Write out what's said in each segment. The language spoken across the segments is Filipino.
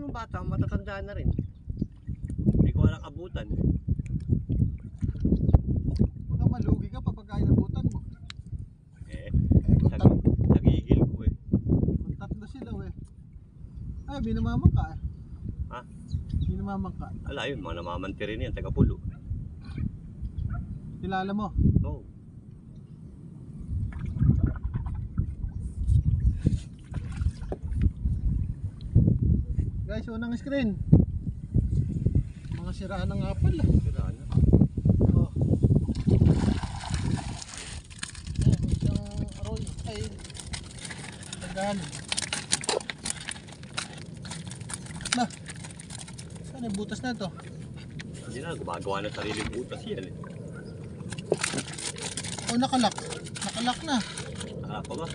Bata, matatanda na rin. Hindi ko walang abutan. Baka malugi ka pa pagka inabutan mo. Nagigil ko eh. Kung tatlo sila eh. Ay, binamamang ka eh. Ha? Binamamang ka. Ala yun, mga namamanti rin yan, taga Pulo. Kilala mo? Oo. Guys, unang screen. Mga siraan ng apple ah. Siraan na. Oh. Ayan, isang roll ay tagaan. Na. Saan yung butas na ito? Hindi na, gumagawa ng sariling butas yan eh. Oh, nakalak. Nakalak na. Ah, pa ba?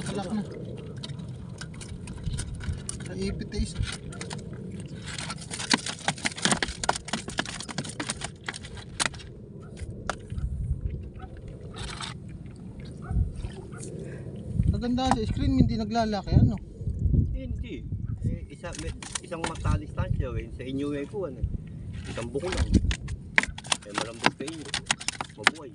Nakalak na. Sa ipit na isa. Maganda sa screen, hindi naglalaki ano? Hindi. Isang mata distansya eh. Sa inyo eh ko ano. Isang buko lang. Malambot sa inyo. Mabuhay.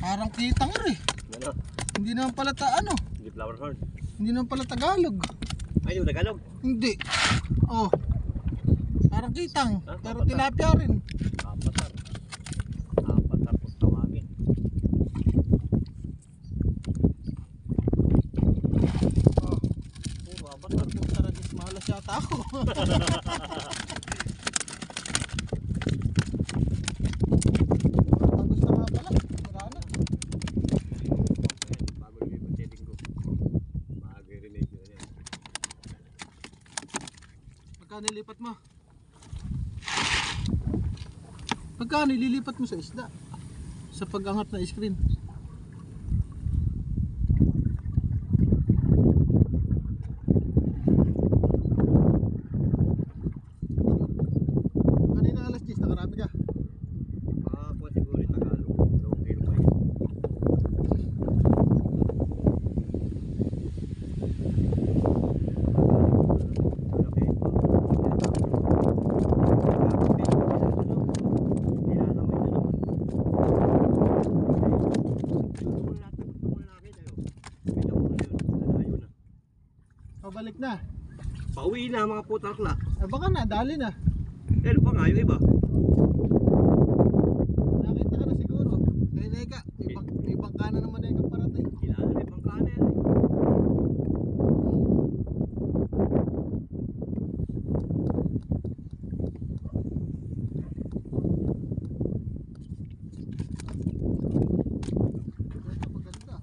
Parang kitang rin. Ano? Hindi naman pala ano? Hindi flower horn. Hindi naman pala Tagalog. Ayun, Tagalog. Hindi. Oh. Parang kitang, Ah, pero kapatar. tilapia rin. Kapatar. Kapatar kung tawagin. Oh. Puro abatar, taradis malas yata ako. Tapos na nga pala, sira na. Bago lumipat sa linggo. Mag-renate nyo na yan. Pagka nilipat mo? Pagka nililipat mo sa isda? Sa pag-angat na screen? Kanina alas 10, nakarami ka? Makakuha siguro yung Tagalog. Dalawang kilo kayo. Pabalik na. Pauwi na mga putakla. Baka na, dali na. Pero pa nga yung iba. Nakita ka na siguro. Kaya neka, may bangka na naman neka parating. Kilala na ibang kanan eh. Ito maganda.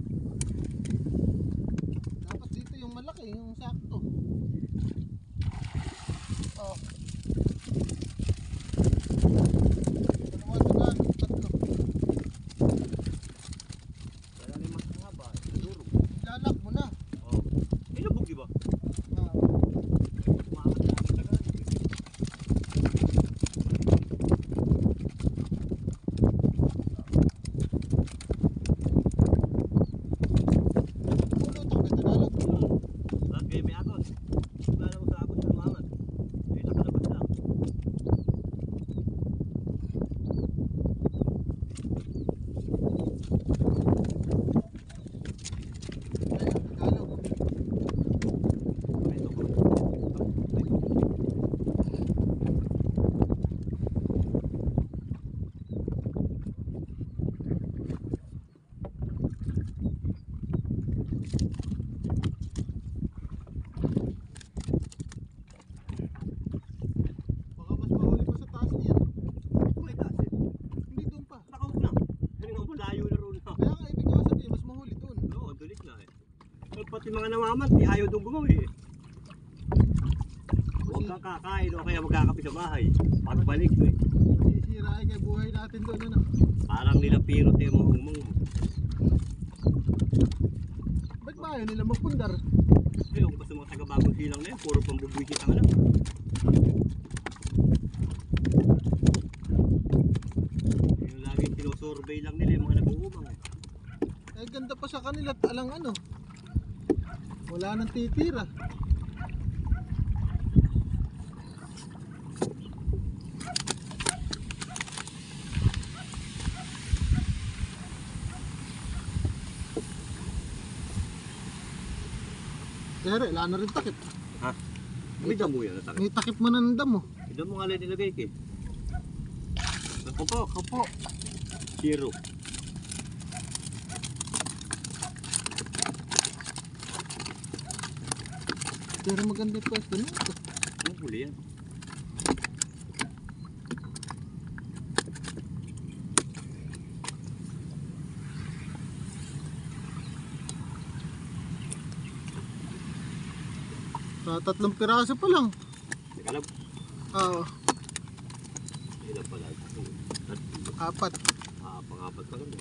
Dapat dito yung malaki, yung sakto. Oh. Dalawa ito na, tatlo. Wala na yung mas mahaba eh. Siguro. Lalak mo na. Oo. Ilubog diba? Ah. Umakat na ang Tagalog. Pulutang ka Tagalog. Lagay may akon. Wala mo sa akon sa umangat. Eh nakalabas lang. Ayun, Tagalog. Ito ko. Baka mas mahuli pa sa taas niyan. May taas eh. Hindi doon pa. Nakaut lang. Hindi nga malayo na roon na. Kaya nga ibig ko sabihin, mas mahuli doon. Oo, dulit na eh. Pati mga namamat, ayaw doon gumawi eh. magkakakain o kaya magkakape sa bahay. Pagbalik mo eh. Masisira ay kay buhay natin doon, ano? Parang nila pirot yung mga humong. Ba't ba ayaw nila magpundar? Ayun, basta mga taga-bagong silang na yan, puro pambubwisit ang ano. Yung laging sinusurvey lang nila yung mga nag-uumang. Eh, ganda pa sa kanila at alang ano. Wala nang titira. Pero wala na rin takip. Ha? May damo yan na May takip man ang damo. Ito mo nga lang nilagay kay. Ako po. Kapo. Zero. Pero maganda yung pwesto nito. Ano huli yan? Sa 3 piraso pa lang. Teka lang. Oo, Ilan pala? 4. Pang-apat pa lang.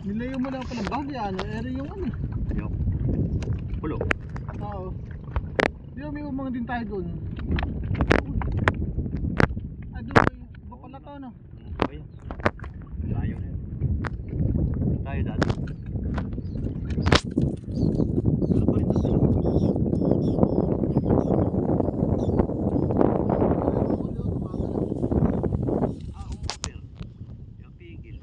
Nilayo mo lang pa ng bagya, ano? Ere yung ano. Yok. Pulo. Oo. Di ba may umang din tayo doon? Ah, doon may bakala to, no? Ano yan? Layo na yan. Tayo dati. Ano pa rin ito? Umupir. Yung pigil.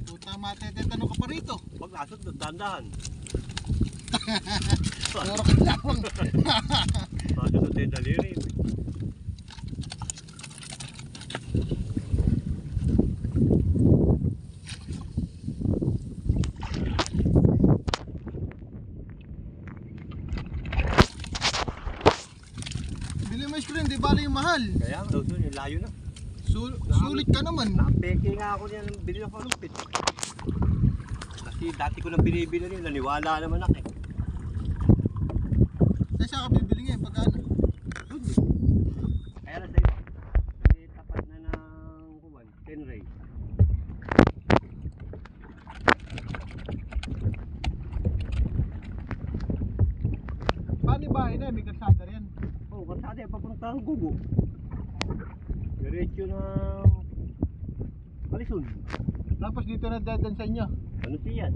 Puta, matetetanong ka pa rito. Pag nasod, dandahan. Puro ka lawang. Nasod na tayo daliri. Bili mo screen, di bali yung mahal. Kaya daw yun, yung layo na. Sulit ka naman. Nakapeke nga ako niyan, bili ako ng pit. Kasi dati ko nang binibili rin, naniwala naman ako eh. Kaya siya ka bibili ngayon, pagkano? Kaya na sa'yo, may tapat na ng kuwan, 10 ray. Paano yung bahay na? May kalsada rin. Oo, kasada yung papuntang Gugo. Diretso ng Kalisun. Tapos dito na dadan sa inyo. Ano siyan?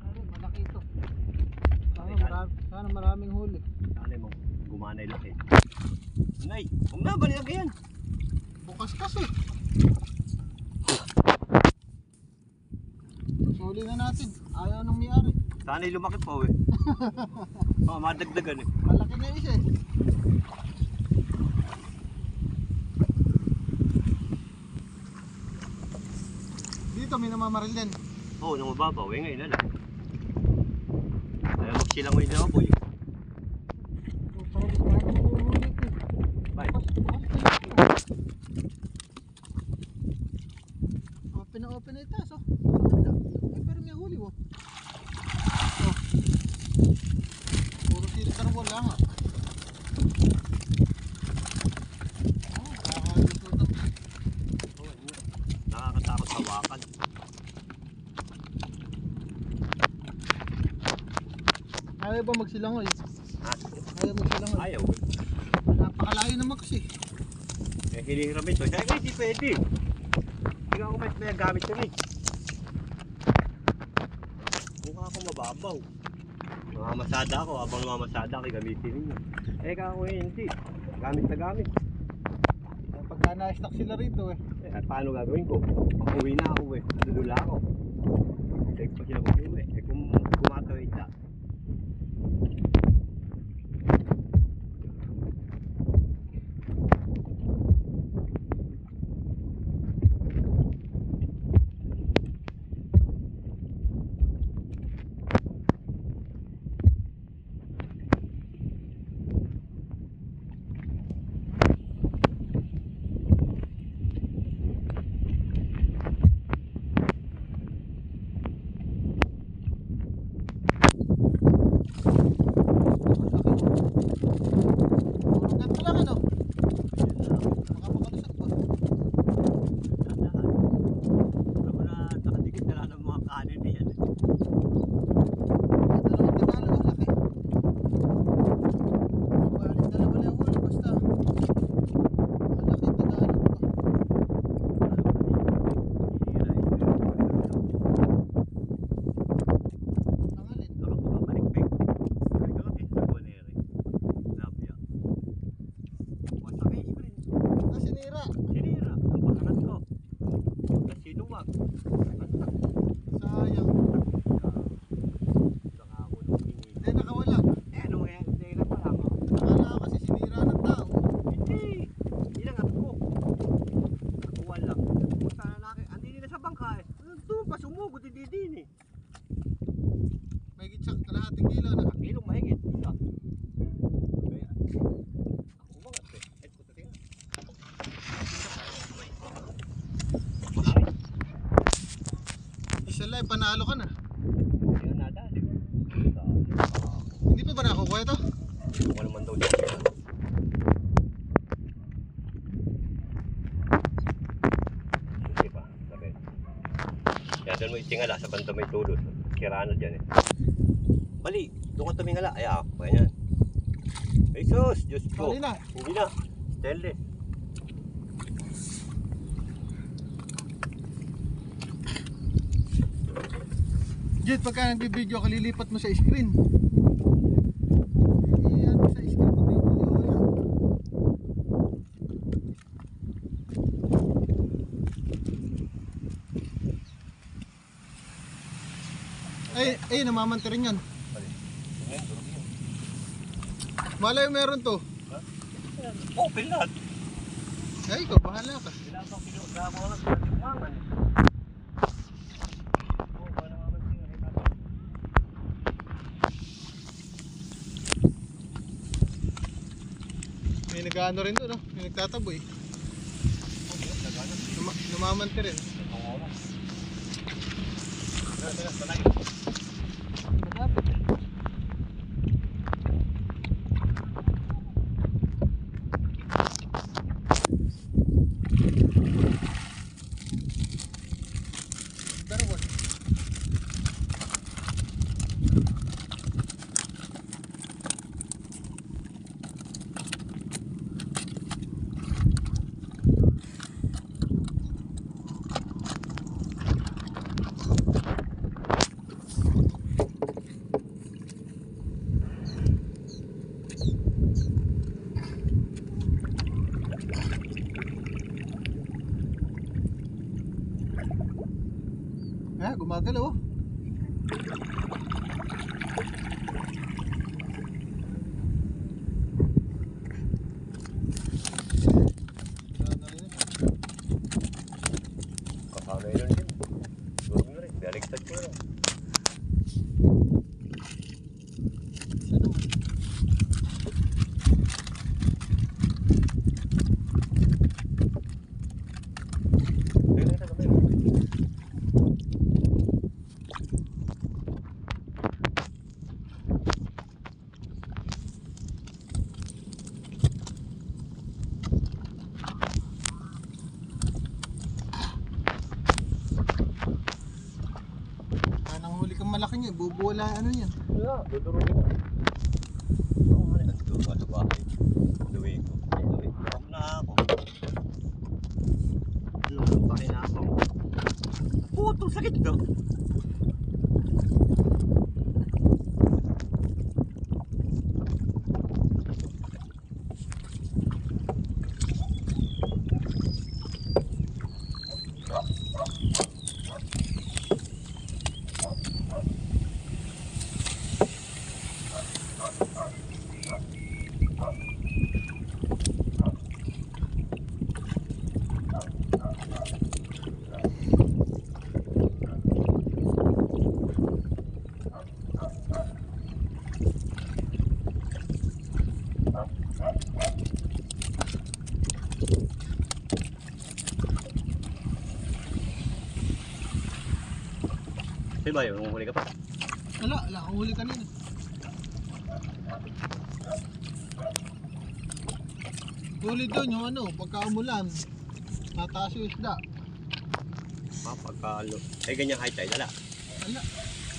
Ano, malaki ito. Sana maraming huli. Sana mo, gumanay laki. Nay, huwag na, baliag yan. Bukas kasi. Huli na natin. Ayaw nung may-ari. Sana'y lumaki pa eh. Oh, madagdagan eh. Malaki na isa eh. Dito may namamaril din. Oo, nang mababaw eh, ngayon na lang. Kaya magsilangoy na ako boy. Para di ka huli ito. Bye. Open na open na ito. So. Pero may huli mo. Oh. Puro sili ka wala nga. Nakakaluto ito. Oo, nakakatakot hawakan. Ayaw ba magsilangoy? Ha? Ayaw magsilangoy. Ayaw. Napakalayo naman kasi. Eh, hinihiram ito. Kaya hindi pwede. Hindi ako may gamit ko eh. Mukha ako mababaw. Namamasada ako. Habang namamasada ako, gamitin ninyo. Eh, kako eh, hindi. Gamit na gamit. Baka na-stock sila rito eh. Eh, paano gagawin ko? Pag uwi na ako eh, dudula ako. Check pa sila kung uwi. Eh kung kumatawid na. Ganito lang ano? Baka makalusot pa. Ako na nakadikit na lang ng mga kanin na yan. Dalawang Tagalog ang laki. Balik dalawa lang huli basta. Malaki Tagalog pa. Ang alin? Ah, sinira. Sayang. Hindi nakawala. Akala ko kasi sinira ng tao. May gitsak kalahating kilo na. Isa lang, panalo ka na. Hindi pa ba nakukuha ito? Ako naman daw dyan. Hindi pa, sabi. Kaya doon mo itingala sa banda may tulot. Kirano dyan eh. Mali, doon ka tumingala. Ay ako, kaya yan. Ay sus, Diyos ko. Mali na. Hindi na, stainless. Jet, pagka nagbibideo ka, lilipat mo sa screen. Ano sa screen kung may huli o wala. Ay, namamante rin yan. Mali. Yan, durog yan. Malay meron to. Open lahat. Ay, ikaw, bahala ka. Kailangan kinuha ko lang sa tumangan. Oo, ba naman siya. May nag-ano rin to, no? May nagtataboy. Namamante rin. Malapit eh. Dalawa. Ah, gumagalaw oh. Kasama yun din. Durog na rin. Baliktad ko na. Isa naman. Anong huli kang malaki niya, bubuwala ano yan. Wala, dudurugin na. Oo, ano yan? Ano ba? Luwi ko. Ay, luwi. Parang na ako. Laki na ako. Putong sakit daw. Sino ba yun? Huli ka pa? Wala akong huli kanina. Huli doon yung ano, pagka umulan, tataas yung isda. Pagkalo. Eh, ganyang high tide, wala. Wala.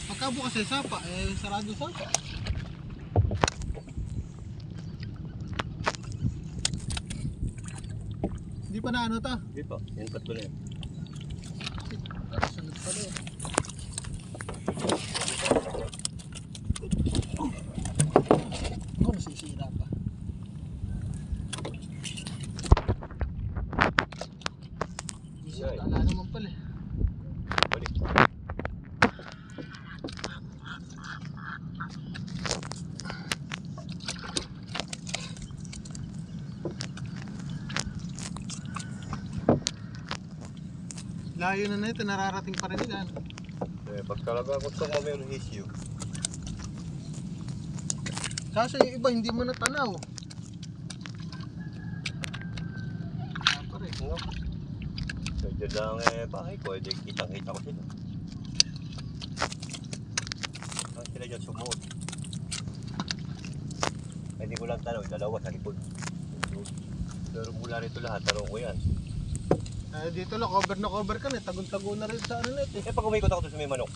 Pagka bukas ay sapa, sarado sapa. Hindi pa na ano ta? Hindi po, yung tatlo na yun. Sunod pa rin. Oh, nasisira pa. Wala naman pala eh. Balik. Layo na ito, nararating pa rin nila. Eh, pag talaga gusto mo mayroong issue. Kasi yung iba hindi mo natanaw. Pa rin. No? So, dyan lang bahay ko, eh, kitang-kita ko sila. Saan sila dyan sumuot? Hindi ko lang tanong, dalawa sa likod. Pero mula rito lahat, tanong ko yan. Dito lang, cover na cover ka na. Tagol-tago na rin sa ano na ito. Eh, pag umikot ako doon sa may manok.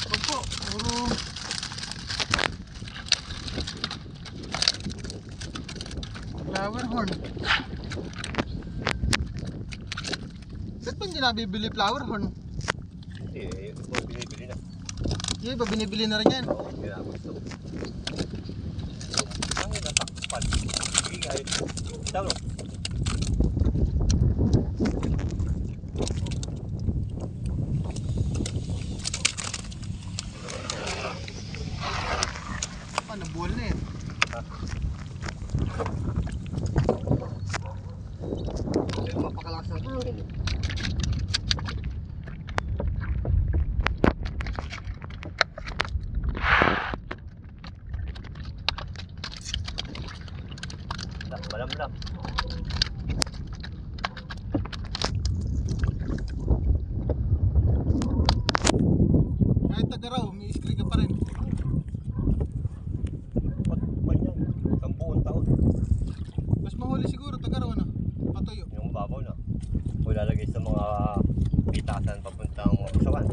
Opo, puro... flower horn. Ba't ba hindi nabibili flower horn? Hindi, eh, ito binibili na. Yung iba binibili na rin yan. Oo, ginagusto ko. Ang natakpan. Sige nga yun. Ito no? Nabuhol na yan. Ha? Mapakalakas na ito. Malamlam. Kahit taga raw, may iskri ka pa rin. Patpan yan. Isang buong taon. Mas mahuli siguro taga raw, ano? Patuyo. Yung mababaw na. Kung lalagay sa mga pitasan papuntang mga usawan.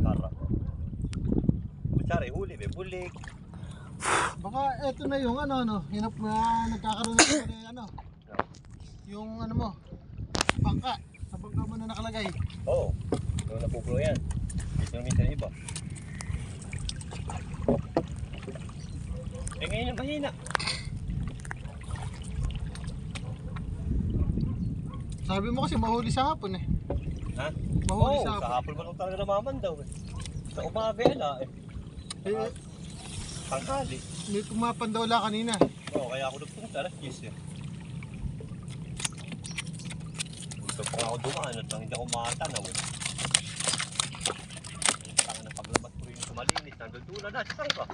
Kara. Kutsari, huli, may bulik. Baka eto na yung ano, hinap na nagkakaroon ng ano. Yung ano mo, bangka. Sa bangka mo na nakalagay. Oo. Yung napupulo yan. Dito minsan iba. Eh ngayon ang mahina. Sabi mo kasi mahuli sa hapon eh. Ha? Mahuli Oo, sa hapon. sa hapon ba talaga namaman daw eh. Sa umaga ala eh. Eh, Tanghali. may pumapandaw kanina. Oo, kaya ako nagpunta alas 10 eh. Gusto pa nga ako dumaan at hindi ako makatanaw eh. Saka na paglabas ko rin sa malinis, nandun doon na, saan ka?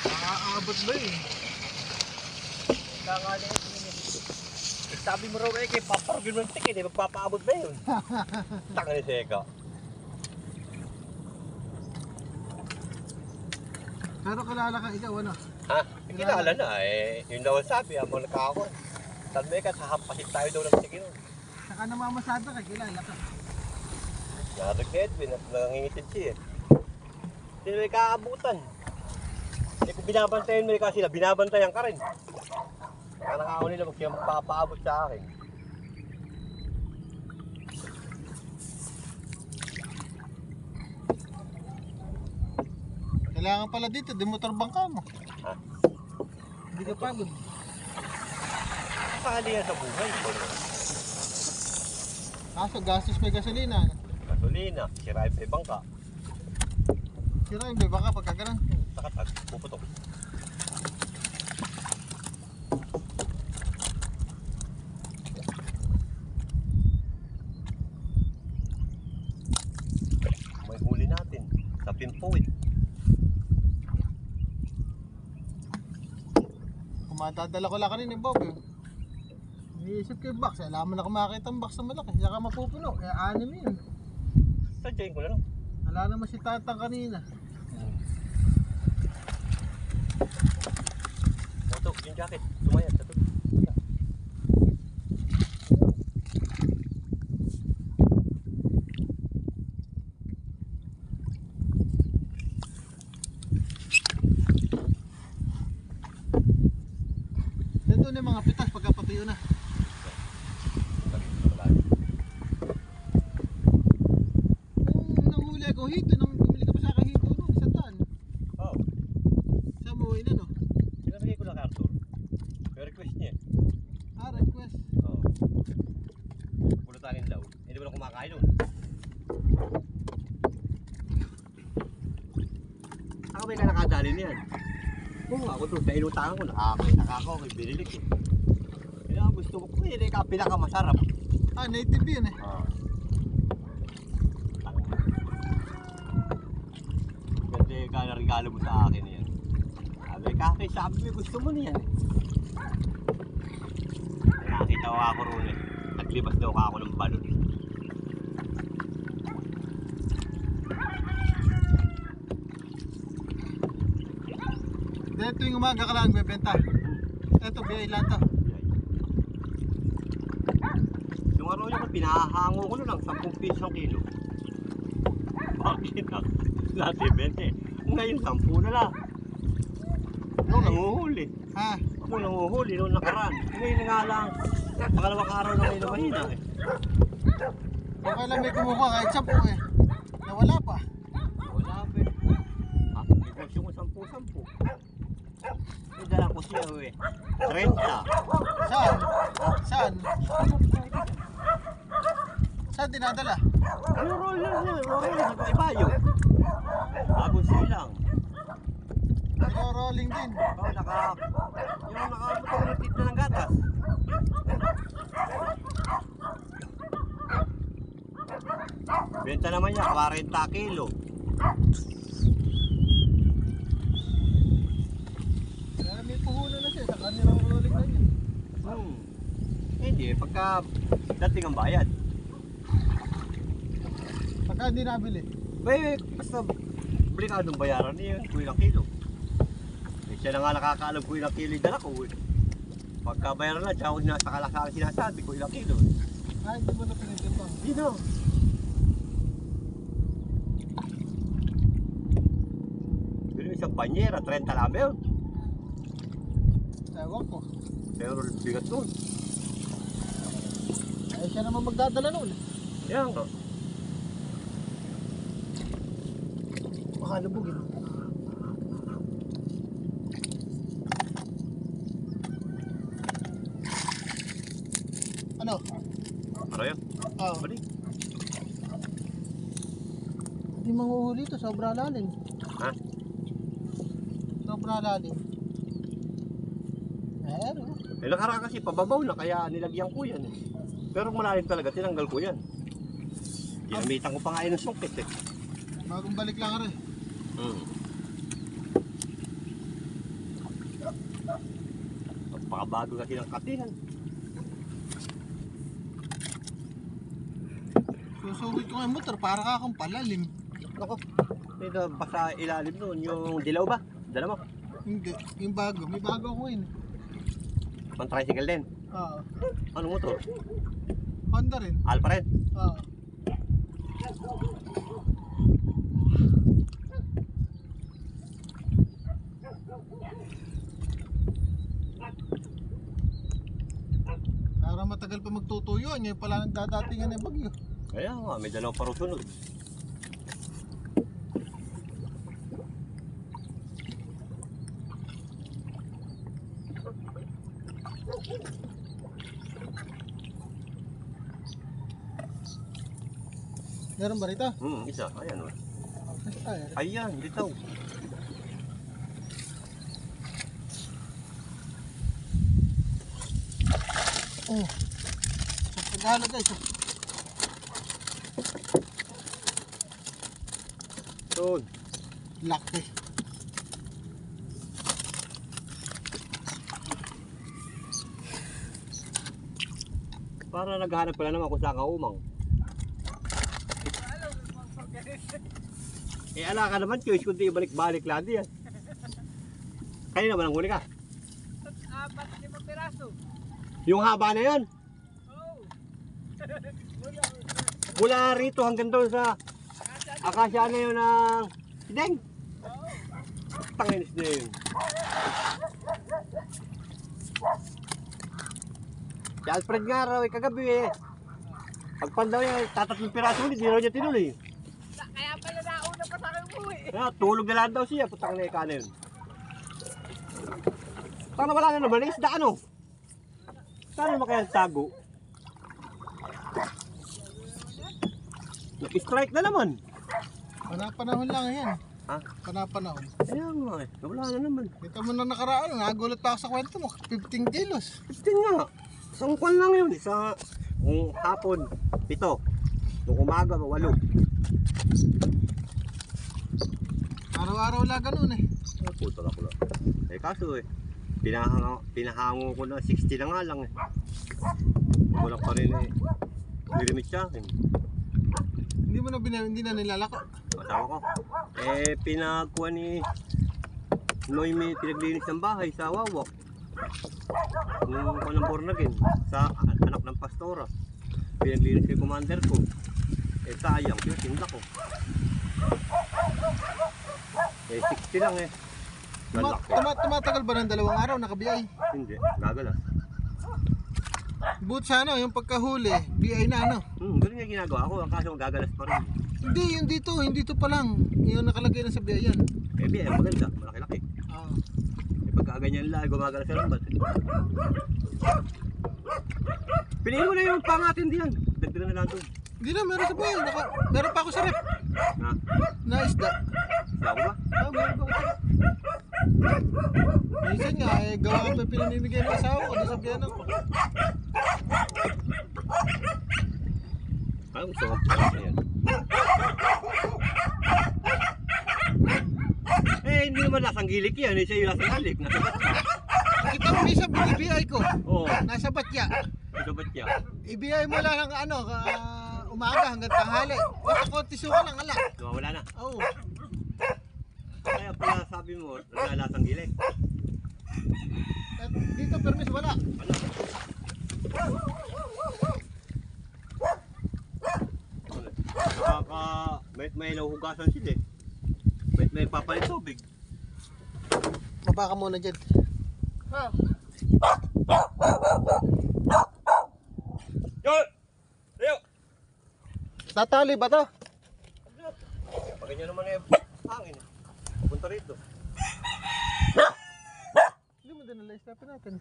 Nakakaabot ba eh? Kaya nga na eh, sabi mo raw eh, kay paparagin mo ng ticket eh, magpapaabot ba yun? Taka ni Seka. Pero kilala ka ikaw ano? Ha? Kilala na eh, yun daw ang sabi, habang nakakon. Sabi ka, sahampasin tayo daw ng ticket nun. Saka namamasada ka, kilala ka. Narag ni Edwin at nangingitin siya eh. Hindi na may kaabutan. Eh kung binabantayan mo kasi sila, binabantayan ka rin. Kaya nakako nila huwag siya magpapaabot sa akin. Kailangan pala dito, di motor bangka mo. Ha? Hindi ka pagod. Pakali yan sa buhay. Kaso gastos may gasolina. Gasolina, sirain pa ibang ka. Sira yung baka pagka ganun. Takatag, puputok. May huli natin sa Pimpuit. madadala ko lang kanina yung Bob. Iniisip ko yung box. Alam mo na kung makakita ang box na malaki. Saka mapupuno. Eh, 6 yun. Sadyain ko na lang. Wala naman si Tatang kanina. Ito, yung jacket. Tumayad sa tubig. Dito na yung mga pitas pagkapatuyo na. Nung nanghuli ako hito, nung bumili ka pa sa akin hito nung 100. Oo. Sa muwi na no? Sinabigay ko lang Arthur. Yung request niya. Request. Oo. Pulutanin daw. Hindi mo na kumakain nun. Ako may nakadali niyan. Oo, ako doon sa inutangan ko. Nakako, may binili ko. Kaya gusto ko ko yun. Ika pinakamasarap. Native yun eh. Oo. Kasi ka regalo mo sa akin yan. Sabi mo gusto mo niyan. Nakita ko ako roon eh. Naglibas daw ako ng balon. Dahil tuwing umaga ka lang bebenta. Eto, biyay lang to. Yung araw niya, pinahango ko lang 10 piso ang kilo. Bakit na? Dati 20. Ngayon 10 na lang. Noong nanguhuli. Ako nanguhuli noong nakaraan. Ngayon nga lang. Pangalawang araw na ngayon na mahina eh. Okay lang may kumuha kahit 10 eh. Nawala pa. Wala pa eh. Negosyo ko 10-10. May dala ko siya eh. 30. Saan? Saan? Saan dinadala? Yung roller niya. Roller sa ibayo. Abot silang. Rolling din. Oo, yung nakamutong ng tip na ng gatas. Benta naman niya, 40 kilo. Kaya may puhunan na siya sa kanilang rolling na yun. Hindi, pagka dating ang bayad. Pagka hindi nabili. Basta bili ka nung bayaran niya, kung ilang kilo. Siya na nga nakakaalam kung ilang kilo yung dala ko. Pagka bayaran na, tsaka kung nasa kalasahan sinasabi kung ilang kilo. Hindi mo na pinitito. Hindi na. Bili isang banyera, 30 lang yun. Ewan ko. Pero bigat nun. Siya naman magdadala nun. Yan nga. Baka lubugin. Ano? Ano yun? Balik. Hindi manguhuli ito, sobra lalim. Ha? Sobra lalim. Nakaraan kasi pababaw na kaya nilagyan ko yan eh. Pero malalim talaga, tinanggal ko yan. Ginamitan ko pa nga yun ng sungkit eh. Bagong balik lang rin. Pagpakabago kasi ng katihan. Susugit ko nga yung motor para kakang palalim. Ako, ito basta ilalim nun, yung dilaw ba? Dala mo? Hindi, yung bago. May bago ako ngayon. Pang-tricycle din. Oo. Anong motor? Honda rin. Alfa rin. Oo. Para matagal pa magtutuyo, niya pala nagdadatingan ng bagyo. Kaya nga, may dalaw pa rin sunod. Meron ba rito? Isa. Ayan o. Ay, Ayan, dito. Paghalo guys. Doon. Laki. Para naghahanap pala naman kung saan ka umang. Eh ala ka naman, choice kundi ibalik-balik lang yan. Kaya naman ang huli ka. 4-5 piraso. Yung haba na yan. Oo. Mula rito hanggang doon sa akasya na yun ng Sideng. Tanginis na yun. Si Alfred nga raw kagabi eh. Pagpandaw niya, tatatlong piraso ulit, di raw niya tinuloy. Kaya pala nauna pa sa akin umuwi. Kaya tulog na lang daw siya, putang na ikana yun. Paano wala na naman, isda ano? Saan naman kaya tago? Nag-strike na naman. Panapanahon lang yan. Ha? Panapanahon. Kaya nga eh, wala na naman. Kita mo na nakaraan, nagulat pa ako sa kwento mo. 15 kilos. 15 nga. Isang kwan lang yun, isa kung hapon, 7. Kung umaga, 8. Araw-araw lang ganun eh. Puto ako lang. Eh kaso eh, pinahango ko na 60 na nga lang eh. Wala pa rin eh. Nilimit siya akin. Hindi mo na hindi na nilalako. Kasama ko. Eh pinagkuha ni Noemi pinaglinis ng bahay sa Wawak. Nung ko ng Bornagin sa anak ng pastora. Pinaglinis kay commander ko. Eh sayang, pinatinda ko. Eh 60 lang eh. Lalaki. Tumatagal ba ng 2 araw nakabiyay? Hindi, gagalas. But sa ano, yung pagkahuli, biyay na ano? Ganun nga ginagawa ko, ang kaso gagalas pa rin. Hindi, yung dito pa lang. Yung nakalagay na sa biyayan. Eh biya, maganda, malaki-laki. Ah. Eh pagkaganyan lang, gumagalas sa lambat. Piliin mo na yung pangatin diyan. Dagdagan na lang doon. Hindi na, meron sa biyayan. Meron pa ako sa rep. Ha? Na isda. Saan ba? Ah, meron pa ako sa rep. Minsan nga, gawa ko pa pinamimigay ng asawa ko. Doon sa biyayan ako. Ano gusto mo? Ayan. Eh, hindi naman lasang gilik yan. Eh, siya yung lasang gilik. Nasa batya. Kita mo minsan ibiyay ko. Oo. Nasa batya. Nasa batya. Ibiyay mo lang ng ano, umaga hanggang tanghali. Basta konti suka lang, ala. Wala na. Oo. Kaya pala sabi mo, naglalasang gilik. At dito permis wala. Ano? May nahuhugasan sila eh. May papalit tubig. Baba ka muna dyan. Oh. Yun! Leo! Tatali ba to? Pag ganyan naman eh, hangin eh. Punta rito. Hindi mo din nalaistapin natin.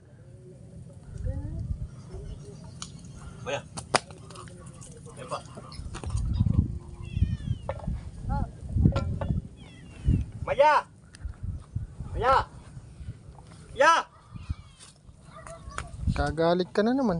Maya. Ayan pa. Maya! Maya! Maya! Kagalit ka na naman.